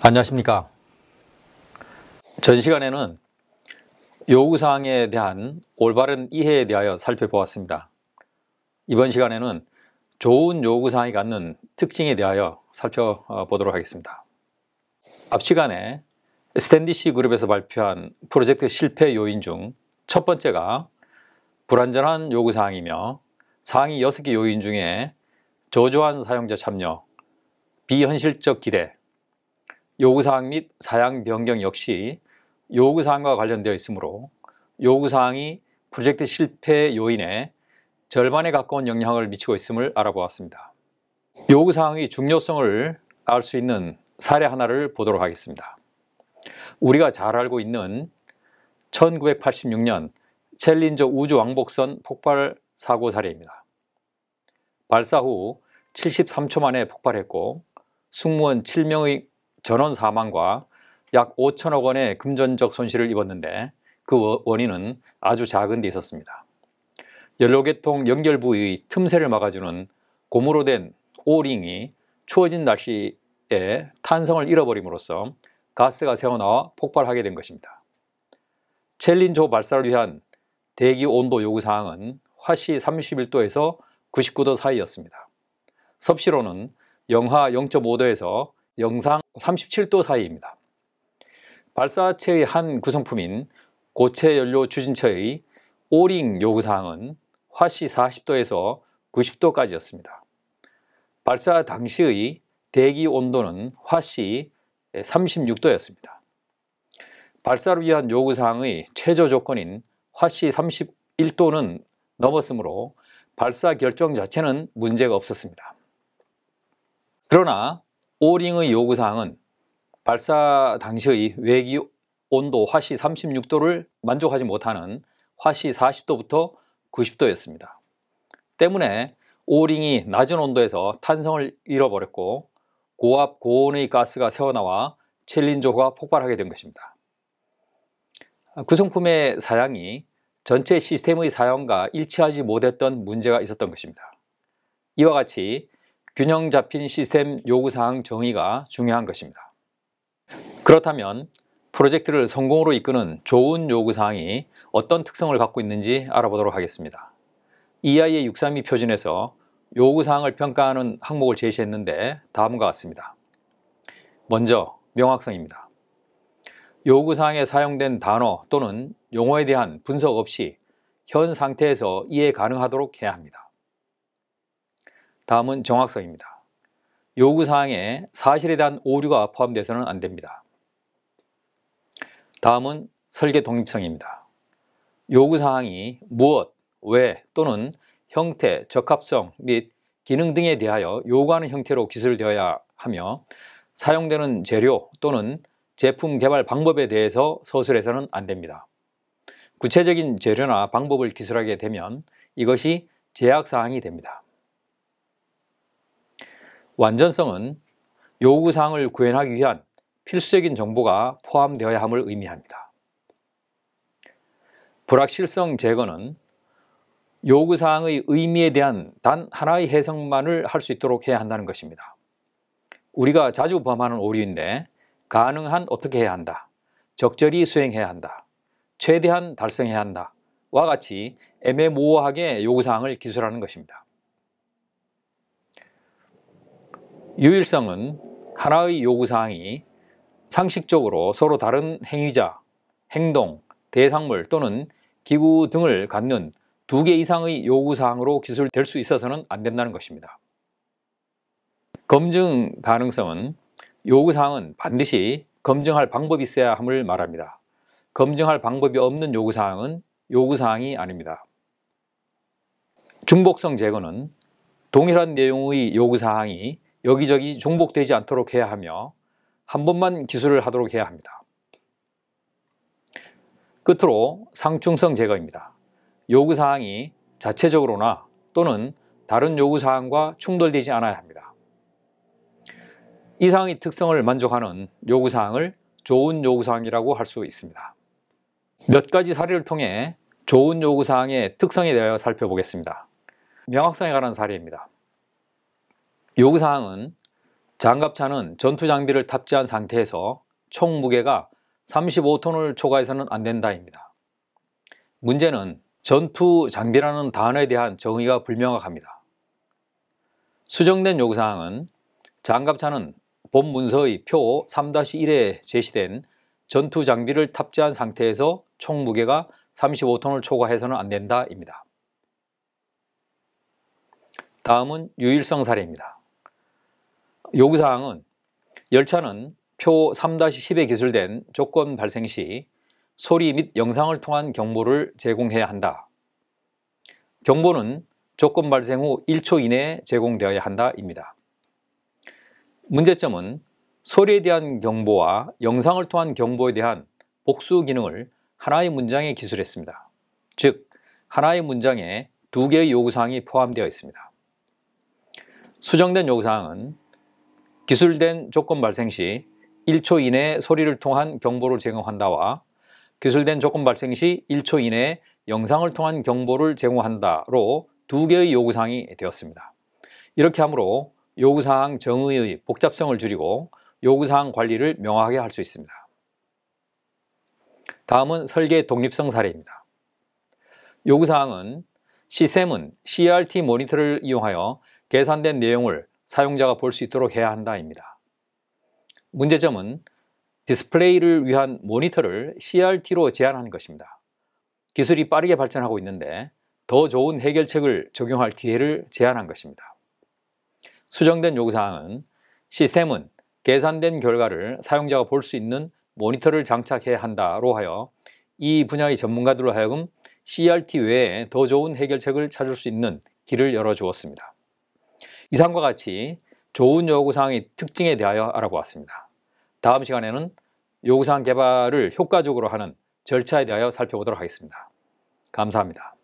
안녕하십니까. 전 시간에는 요구사항에 대한 올바른 이해에 대하여 살펴보았습니다. 이번 시간에는 좋은 요구사항이 갖는 특징에 대하여 살펴보도록 하겠습니다. 앞 시간에 스탠디시 그룹에서 발표한 프로젝트 실패 요인 중 첫 번째가 불완전한 요구사항이며 상위 6개 요인 중에 저조한 사용자 참여, 비현실적 기대, 요구사항 및 사양 변경 역시 요구사항과 관련되어 있으므로 요구사항이 프로젝트 실패 요인의 절반에 가까운 영향을 미치고 있음을 알아보았습니다. 요구사항의 중요성을 알 수 있는 사례 하나를 보도록 하겠습니다. 우리가 잘 알고 있는 1986년 챌린저 우주왕복선 폭발 사고 사례입니다. 발사 후 73초 만에 폭발했고 승무원 7명의 전원 사망과 약 5천억 원의 금전적 손실을 입었는데 그 원인은 아주 작은 데 있었습니다. 연료계통 연결 부위의 틈새를 막아주는 고무로 된 오링이 추워진 날씨에 탄성을 잃어버림으로써 가스가 새어나와 폭발하게 된 것입니다. 챌린저 발사를 위한 대기 온도 요구사항은 화씨 31도에서 99도 사이였습니다. 섭씨로는 영하 0.5도에서 영상 37도 사이입니다. 발사체의 한 구성품인 고체 연료 추진처의 오링 요구사항은 화씨 40도에서 90도까지였습니다. 발사 당시의 대기 온도는 화씨 36도였습니다. 발사를 위한 요구사항의 최저 조건인 화씨 31도는 넘었으므로 발사 결정 자체는 문제가 없었습니다. 그러나 오링의 요구사항은 발사 당시의 외기 온도 화씨 36도를 만족하지 못하는 화씨 40도부터 90도였습니다. 때문에 오링이 낮은 온도에서 탄성을 잃어버렸고 고압 고온의 가스가 새어나와 챌린저가 폭발하게 된 것입니다. 구성품의 사양이 전체 시스템의 사양과 일치하지 못했던 문제가 있었던 것입니다. 이와 같이 균형 잡힌 시스템 요구사항 정의가 중요한 것입니다. 그렇다면 프로젝트를 성공으로 이끄는 좋은 요구사항이 어떤 특성을 갖고 있는지 알아보도록 하겠습니다. EIA 632 표준에서 요구사항을 평가하는 항목을 제시했는데 다음과 같습니다. 먼저 명확성입니다. 요구사항에 사용된 단어 또는 용어에 대한 분석 없이 현 상태에서 이해 가능하도록 해야 합니다. 다음은 정확성입니다. 요구사항에 사실에 대한 오류가 포함되어서는 안 됩니다. 다음은 설계 독립성입니다. 요구사항이 무엇, 왜 또는 형태, 적합성 및 기능 등에 대하여 요구하는 형태로 기술되어야 하며 사용되는 재료 또는 제품 개발 방법에 대해서 서술해서는 안 됩니다. 구체적인 재료나 방법을 기술하게 되면 이것이 제약사항이 됩니다. 완전성은 요구사항을 구현하기 위한 필수적인 정보가 포함되어야 함을 의미합니다. 불확실성 제거는 요구사항의 의미에 대한 단 하나의 해석만을 할 수 있도록 해야 한다는 것입니다. 우리가 자주 범하는 오류인데 가능한 어떻게 해야 한다, 적절히 수행해야 한다, 최대한 달성해야 한다 와 같이 애매모호하게 요구사항을 기술하는 것입니다. 유일성은 하나의 요구사항이 상식적으로 서로 다른 행위자, 행동, 대상물 또는 기구 등을 갖는 2개 이상의 요구사항으로 기술될 수 있어서는 안 된다는 것입니다. 검증 가능성은 요구사항은 반드시 검증할 방법이 있어야 함을 말합니다. 검증할 방법이 없는 요구사항은 요구사항이 아닙니다. 중복성 제거는 동일한 내용의 요구사항이 여기저기 중복되지 않도록 해야 하며 한 번만 기술을 하도록 해야 합니다. 끝으로 상충성 제거입니다. 요구사항이 자체적으로나 또는 다른 요구사항과 충돌되지 않아야 합니다. 이상의 특성을 만족하는 요구사항을 좋은 요구사항이라고 할 수 있습니다. 몇 가지 사례를 통해 좋은 요구사항의 특성에 대하여 살펴보겠습니다. 명확성에 관한 사례입니다. 요구사항은 장갑차는 전투 장비를 탑재한 상태에서 총 무게가 35톤을 초과해서는 안 된다입니다. 문제는 전투 장비라는 단어에 대한 정의가 불명확합니다. 수정된 요구사항은 장갑차는 본 문서의 표 3-1에 제시된 전투 장비를 탑재한 상태에서 총 무게가 35톤을 초과해서는 안 된다입니다. 다음은 유일성 사례입니다. 요구사항은 열차는 표 3-10에 기술된 조건 발생 시 소리 및 영상을 통한 경보를 제공해야 한다. 경보는 조건 발생 후 1초 이내에 제공되어야 한다입니다. 문제점은 소리에 대한 경보와 영상을 통한 경보에 대한 복수 기능을 하나의 문장에 기술했습니다. 즉, 하나의 문장에 두 개의 요구사항이 포함되어 있습니다. 수정된 요구사항은 기술된 조건 발생 시 1초 이내에 소리를 통한 경보를 제공한다와 기술된 조건 발생 시 1초 이내에 영상을 통한 경보를 제공한다로 두 개의 요구사항이 되었습니다. 이렇게 함으로 요구사항 정의의 복잡성을 줄이고 요구사항 관리를 명확하게 할 수 있습니다. 다음은 설계 독립성 사례입니다. 요구사항은 시스템은 CRT 모니터를 이용하여 계산된 내용을 사용자가 볼 수 있도록 해야 한다입니다. 문제점은 디스플레이를 위한 모니터를 CRT로 제한하는 것입니다. 기술이 빠르게 발전하고 있는데 더 좋은 해결책을 적용할 기회를 제한한 것입니다. 수정된 요구사항은 시스템은 계산된 결과를 사용자가 볼 수 있는 모니터를 장착해야 한다로 하여 이 분야의 전문가들로 하여금 CRT 외에 더 좋은 해결책을 찾을 수 있는 길을 열어주었습니다. 이상과 같이 좋은 요구사항의 특징에 대하여 알아보았습니다. 다음 시간에는 요구사항 개발을 효과적으로 하는 절차에 대하여 살펴보도록 하겠습니다. 감사합니다.